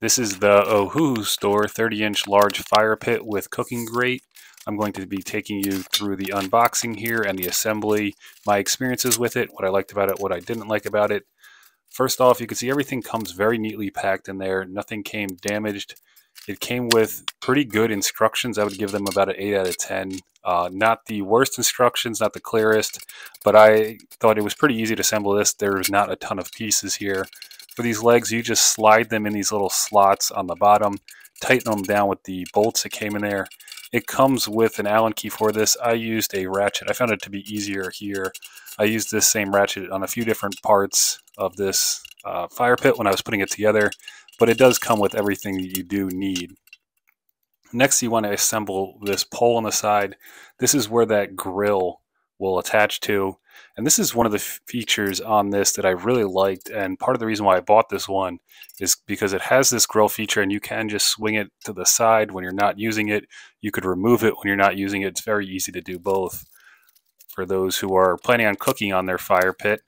This is the Ohuhu Store 30-inch large fire pit with cooking grate. I'm going to be taking you through the unboxing here and the assembly, my experiences with it, what I liked about it, what I didn't like about it. First off, you can see everything comes very neatly packed in there. Nothing came damaged. It came with pretty good instructions. I would give them about an 8 out of 10. Not the worst instructions, not the clearest, but I thought it was pretty easy to assemble this. There's not a ton of pieces here. For these legs, you just slide them in these little slots on the bottom, tighten them down with the bolts that came in there. It comes with an Allen key for this. I used a ratchet. I found it to be easier here. I used this same ratchet on a few different parts of this fire pit when I was putting it together, but it does come with everything that you do need. Next, you want to assemble this pole on the side. This is where that grill will attach to. And this is one of the features on this that I really liked. And part of the reason why I bought this one is because it has this grill feature and you can just swing it to the side when you're not using it. You could remove it when you're not using it. It's very easy to do both for those who are planning on cooking on their fire pit.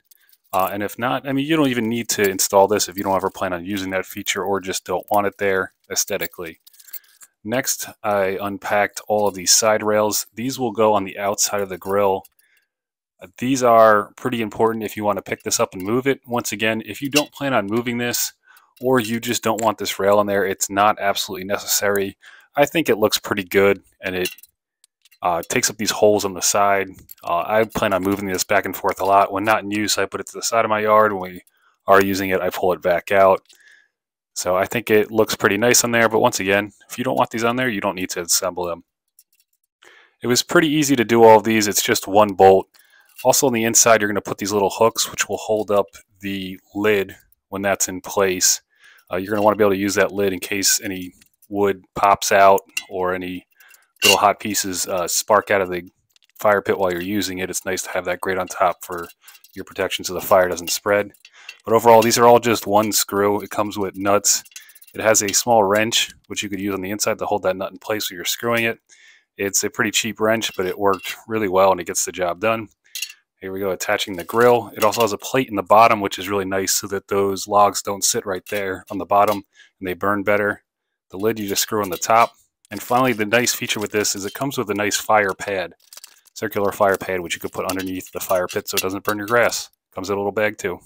And if not, I mean, you don't even need to install this if you don't ever plan on using that feature or just don't want it there aesthetically. Next, I unpacked all of these side rails. These will go on the outside of the grill. These are pretty important if you want to pick this up and move it. Once again, if you don't plan on moving this or you just don't want this rail in there, it's not absolutely necessary. I think it looks pretty good and it takes up these holes on the side. I plan on moving this back and forth a lot. When not in use, I put it to the side of my yard. When we are using it, I pull it back out. So I think it looks pretty nice on there. But once again, if you don't want these on there, you don't need to assemble them. It was pretty easy to do all of these. It's just one bolt. Also on the inside, you're going to put these little hooks, which will hold up the lid when that's in place. You're going to want to be able to use that lid in case any wood pops out or any little hot pieces spark out of the fire pit while you're using it. It's nice to have that grate on top for your protection so the fire doesn't spread. But overall, these are all just one screw. It comes with nuts. It has a small wrench, which you could use on the inside to hold that nut in place when you're screwing it. It's a pretty cheap wrench, but it worked really well and it gets the job done. Here we go, attaching the grill. It also has a plate in the bottom, which is really nice so that those logs don't sit right there on the bottom and they burn better. The lid you just screw on the top. And finally, the nice feature with this is it comes with a nice fire pad, circular fire pad, which you could put underneath the fire pit so it doesn't burn your grass. Comes in a little bag too.